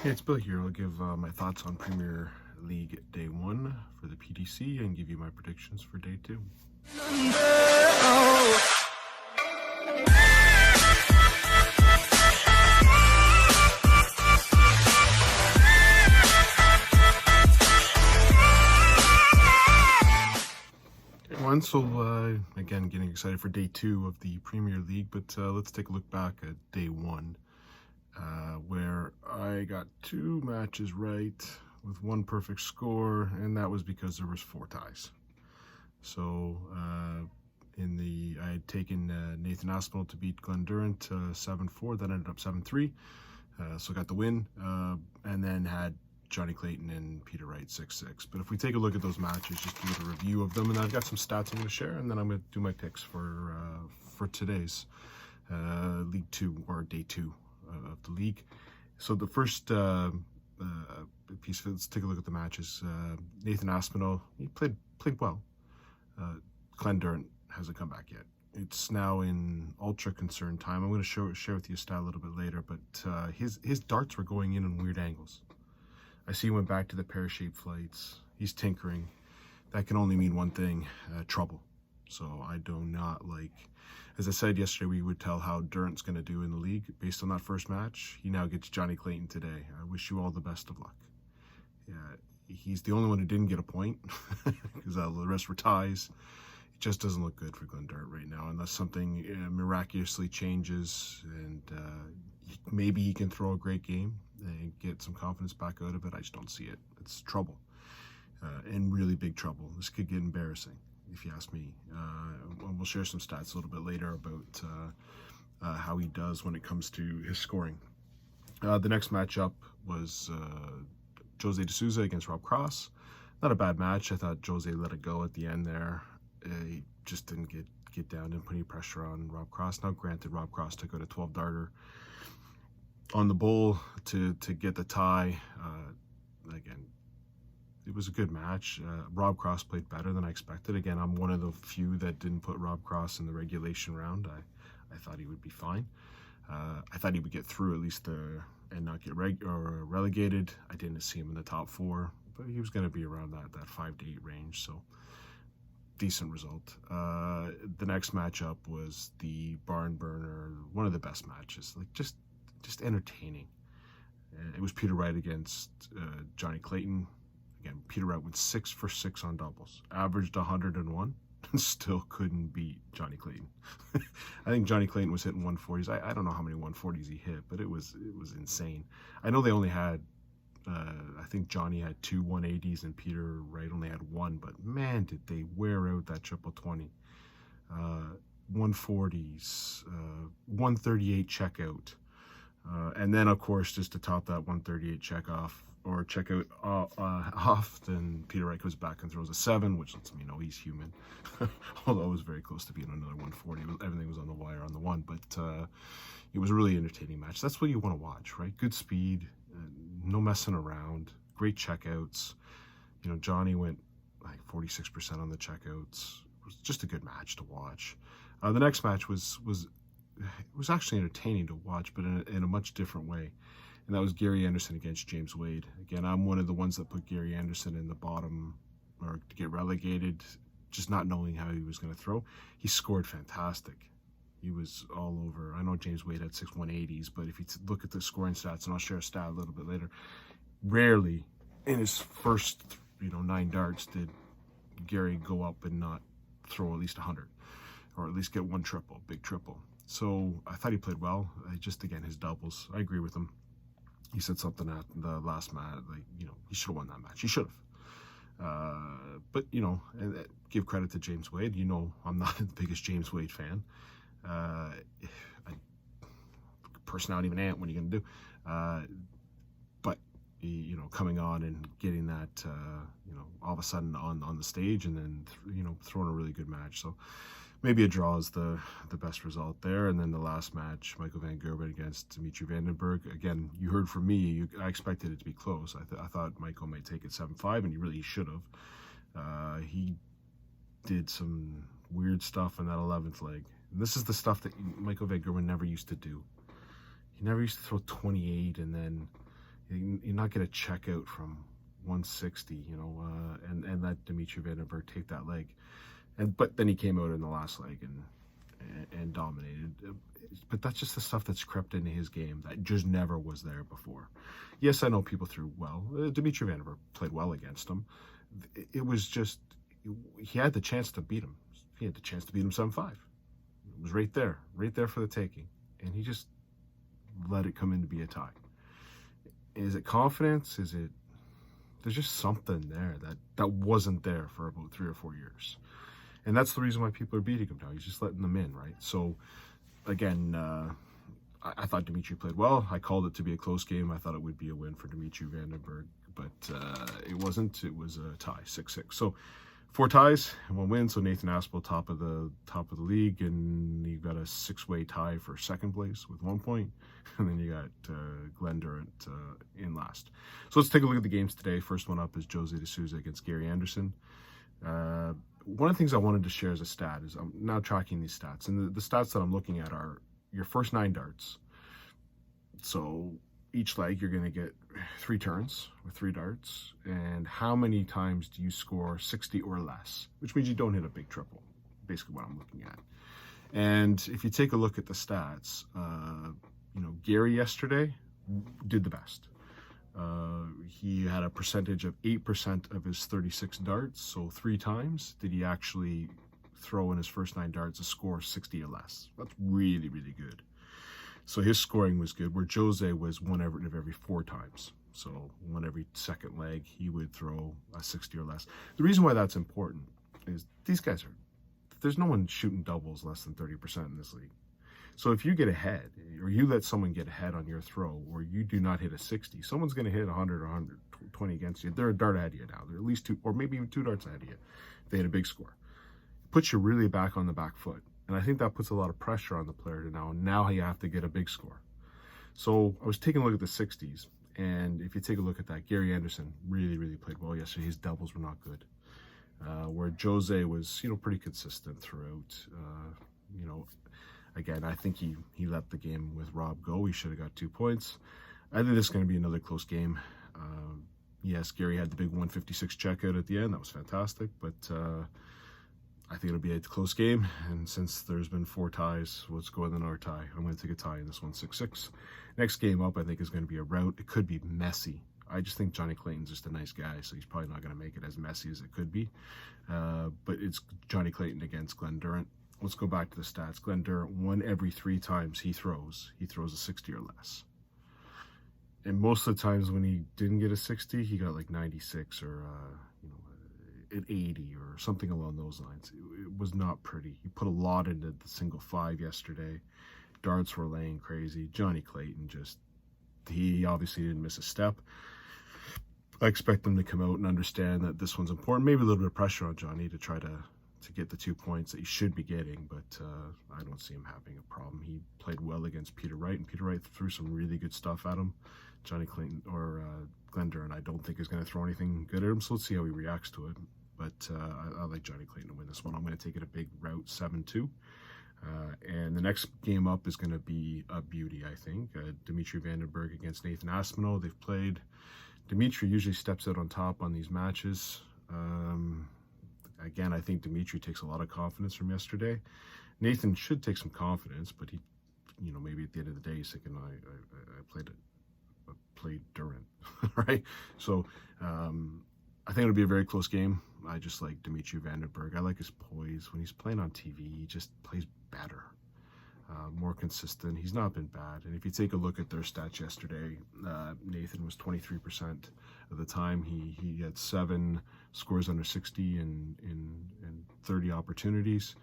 Hey, it's Bill here. I'll give my thoughts on Premier League Day 1 for the PDC and give you my predictions for Day 2. Again, getting excited for Day 2 of the Premier League, but let's take a look back at Day 1, where I got 2 matches right with 1 perfect score, and that was because there was 4 ties. So I had taken Nathan Aspinall to beat Glendurant 7-4. That ended up 7-3. So got the win, and then had Johnny Clayton and Peter Wright 6-6. But if we take a look at those matches, just to give a review of them, and then I've got some stats I'm going to share, and then I'm going to do my picks for today's League 2 or Day 2 of the league. So the first piece, let's take a look at the matches. Nathan Aspinall, he played well. Glendurant hasn't come back yet. It's now in ultra concern time. I'm going to share with you a stat a little bit later, but his darts were going in weird angles. I see he went back to the pear-shaped flights. He's tinkering. That can only mean one thing, trouble. So I do not like, as I said yesterday, we would tell how Durant's going to do in the league based on that first match. He now gets Johnny Clayton today. I wish you all the best of luck. Yeah, he's the only one who didn't get a point because the rest were ties. It just doesn't look good for Glendurant right now unless something miraculously changes and maybe he can throw a great game and get some confidence back out of it. I just don't see it. It's trouble, and really big trouble. This could get embarrassing if you ask me. We'll share some stats a little bit later about how he does when it comes to his scoring. The next matchup was Jose De Souza against Rob Cross. Not a bad match. I thought Jose let it go at the end there. He just didn't get down, didn't put any pressure on Rob Cross. Now, granted, Rob Cross took out a 12-darter on the bowl to get the tie. Again, it was a good match. Rob Cross played better than I expected. Again, I'm one of the few that didn't put Rob Cross in the regulation round. I thought he would be fine. I thought he would get through at least and not get relegated. I didn't see him in the top 4, but he was going to be around that 5 to 8 range. So decent result. The next matchup was the barn burner, one of the best matches. Like just entertaining. It was Peter Wright against Johnny Clayton. Again, Peter Wright went 6 for 6 on doubles, averaged 101, and still couldn't beat Johnny Clayton. I think Johnny Clayton was hitting 140s. I don't know how many 140s he hit, but it was insane. I know they only had, I think Johnny had 2 180s and Peter Wright only had 1, but man, did they wear out that triple 20. 140s, 138 checkout. And then, of course, just to top that 138 checkout off, then Peter Wright goes back and throws a 7, which lets me know he's human. Although it was very close to being another 140. Everything was on the wire on the 1, but it was a really entertaining match. That's what you want to watch, right? Good speed, no messing around, great checkouts. You know, Johnny went like 46% on the checkouts. It was just a good match to watch. The next match was actually entertaining to watch, but in a much different way. And that was Gary Anderson against James Wade. Again, I'm one of the ones that put Gary Anderson in the bottom or to get relegated, just not knowing how he was going to throw. He scored fantastic. He was all over. I know James Wade had 6 180s, but if you look at the scoring stats, and I'll share a stat a little bit later, rarely in his first 9 darts did Gary go up and not throw at least 100, or at least get 1 triple, big triple. So I thought he played well. Just again, his doubles, I agree with him. He said something at the last match, like, he should have won that match. He should have. But, and give credit to James Wade. I'm not the biggest James Wade fan. Personality of an ant, what are you going to do? But, coming on and getting that, all of a sudden on the stage and then, throwing a really good match. So maybe a draw is the best result there. And then the last match, Michael van Gerwen against Dimitri Vandenberg. Again, you heard from me, I expected it to be close. I thought Michael might take it 7-5, and he should have. He did some weird stuff in that 11th leg. And this is the stuff that Michael van Gerwen never used to do. He never used to throw 28 and then, You're not going to check out from 160, you know, and let Dimitri Vandenberg take that leg. But then he came out in the last leg and dominated. But that's just the stuff that's crept into his game that just never was there before. Yes, I know people threw well. Dimitri Vandenberg played well against him. It was just, he had the chance to beat him. He had the chance to beat him 7-5. It was right there for the taking. And he just let it come in to be a tie. Is it confidence? Is it, there's just something there that wasn't there for about 3 or 4 years. And that's the reason why people are beating him now. He's just letting them in, right? So, again, I thought Dimitri played well. I called it to be a close game. I thought it would be a win for Dimitri Vandenberg, but it wasn't. It was a tie, 6-6. So 4 ties and 1 win. So Nathan Aspel top of the league, and you got a 6-way tie for second place with 1 point, and then you got Glenn Durant in last. So let's take a look at the games today. First one up is Jose De Souza against Gary Anderson. One of the things I wanted to share as a stat is I'm now tracking these stats, and the stats that I'm looking at are your first 9 darts. So each leg you're going to get 3 turns with 3 darts, and how many times do you score 60 or less, which means you don't hit a big triple, basically what I'm looking at. And if you take a look at the stats, you know, Gary yesterday did the best. He had a percentage of 8% of his 36 darts, so 3 times did he actually throw in his first 9 darts a score 60 or less. That's really, really good. So his scoring was good, where Jose was 1 out of every 4 times. So 1 every second leg, he would throw a 60 or less. The reason why that's important is these guys are, there's no one shooting doubles less than 30% in this league. So if you get ahead, or you let someone get ahead on your throw, or you do not hit a 60, someone's going to hit 100 or 120 against you. They're a dart ahead of you now. They're at least 2, or maybe even 2 darts ahead of you. If they had a big score. It puts you really back on the back foot. And I think that puts a lot of pressure on the player to now you have to get a big score. So I was taking a look at the 60s, and if you take a look at that, Gary Anderson really, really played well yesterday. His doubles were not good. Where Jose was, you know, pretty consistent throughout. You know, again, I think he let the game with Rob go. He should have got 2 points. I think this is going to be another close game. Yes, Gary had the big 156 checkout at the end. That was fantastic, but I think it'll be a close game. And since there's been 4 ties, let's go with another tie. I'm going to take a tie in this one, 6-6. Next game up, I think, is going to be a rout. It could be messy. I just think Johnny Clayton's just a nice guy, so he's probably not going to make it as messy as it could be. But it's Johnny Clayton against Glenn Durant. Let's go back to the stats. Glenn Durant, 1 every 3 times he throws a 60 or less. And most of the times when he didn't get a 60, he got like 96 or you know, an 80 or something along those lines. It was not pretty. He put a lot into the single 5 yesterday. Darts were laying crazy. Johnny Clayton just, he obviously didn't miss a step. I expect them to come out and understand that this one's important. Maybe a little bit of pressure on Johnny to try to get the 2 points that he should be getting, but I don't see him having a problem. He played well against Peter Wright, and Peter Wright threw some really good stuff at him. Johnny Clayton or Glenn Durant, I don't think is going to throw anything good at him, so let's see how he reacts to it. But I like Johnny Clayton to win this one. I'm going to take it a big rout, 7-2. And the next game up is going to be a beauty, I think. Dimitri Vandenberg against Nathan Aspinall. They've played. Dimitri usually steps out on top on these matches. Again, I think Dimitri takes a lot of confidence from yesterday. Nathan should take some confidence, but he, you know, maybe at the end of the day, he's thinking, I played Durant, right? So I think it'll be a very close game. I just like Dimitri Vandenberg. I like his poise. When he's playing on TV, he just plays better, more consistent. He's not been bad. And if you take a look at their stats yesterday, Nathan was 23% of the time. He had 7 scores under 60 in 30 opportunities.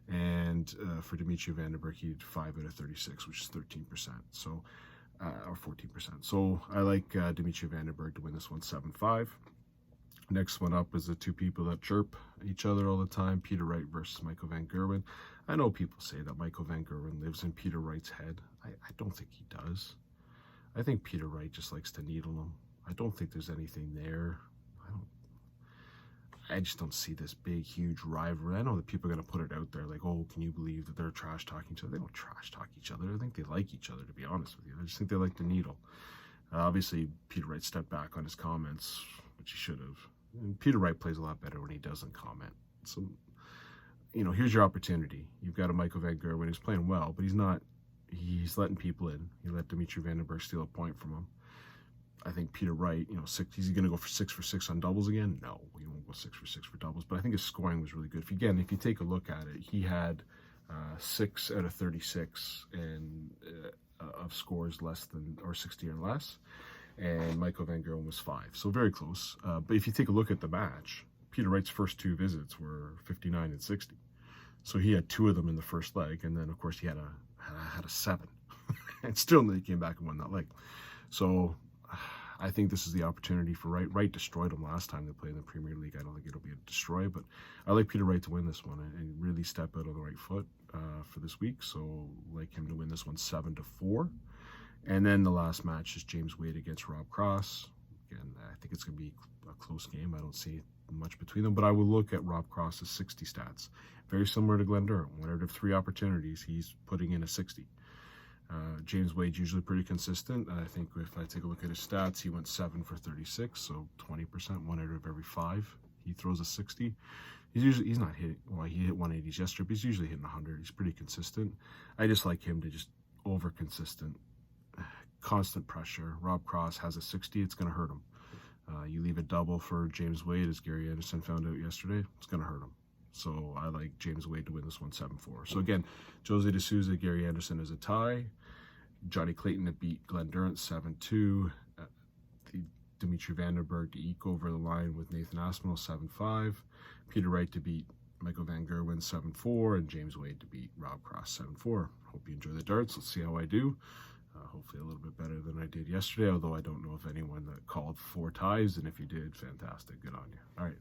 And for Dimitri Vandenberg, he had 5 out of 36, which is 13%. So, or 14%. So I like Dimitri Vandenberg to win this one, 7-5. Next one up is the 2 people that chirp each other all the time, Peter Wright versus Michael Van Gerwen. I know people say that Michael Van Gerwen lives in Peter Wright's head. I don't think he does. I think Peter Wright just likes to needle him. I don't think there's anything there. I just don't see this big, huge rivalry. I know that people are going to put it out there like, oh, can you believe that they're trash-talking each other? They don't trash-talk each other. I think they like each other, to be honest with you. I just think they like the needle. Obviously, Peter Wright stepped back on his comments, which he should have. And Peter Wright plays a lot better when he doesn't comment. So, here's your opportunity. You've got a Michael Van Gerwen who's playing well, but he's letting people in. He let Dimitri Vandenberg steal a point from him. I think Peter Wright, is he going to go for 6 for 6 on doubles again? No, he won't go 6 for 6 for doubles, but I think his scoring was really good. If you take a look at it, he had 6 out of 36 of scores less than, or 60 or less, and Michael Van Gerwen was 5, so very close. But if you take a look at the match, Peter Wright's first 2 visits were 59 and 60, so he had 2 of them in the first leg, and then of course he had a 7, and still he came back and won that leg. So I think this is the opportunity for Wright. Wright destroyed him last time they played in the Premier League. I don't think it'll be a destroy, but I like Peter Wright to win this one and really step out on the right foot for this week. So like him to win this one 7-4. And then the last match is James Wade against Rob Cross. Again, I think it's going to be a close game. I don't see much between them, but I will look at Rob Cross's 60 stats. Very similar to Glenn Durham. One out of 3 opportunities, he's putting in a 60. James Wade's usually pretty consistent. I think if I take a look at his stats, he went 7 for 36, so 20%, 1 out of every 5. He throws a 60. He's not hitting, well, he hit 180s yesterday, but he's usually hitting 100. He's pretty consistent. I just like him to just over consistent, constant pressure. Rob Cross has a 60, it's going to hurt him. You leave a double for James Wade, as Gary Anderson found out yesterday, it's going to hurt him. So I like James Wade to win this one 7-4. So again, Jose De Souza, Gary Anderson is a tie. Johnny Clayton to beat Glenn Durrant 7-2. Dimitri Vandenberg to eke over the line with Nathan Aspinall 7-5. Peter Wright to beat Michael Van Gerwen 7-4. And James Wade to beat Rob Cross 7-4. Hope you enjoy the darts. Let's see how I do. Hopefully a little bit better than I did yesterday, although I don't know if anyone that called 4 ties, and if you did, fantastic. Good on you. All right.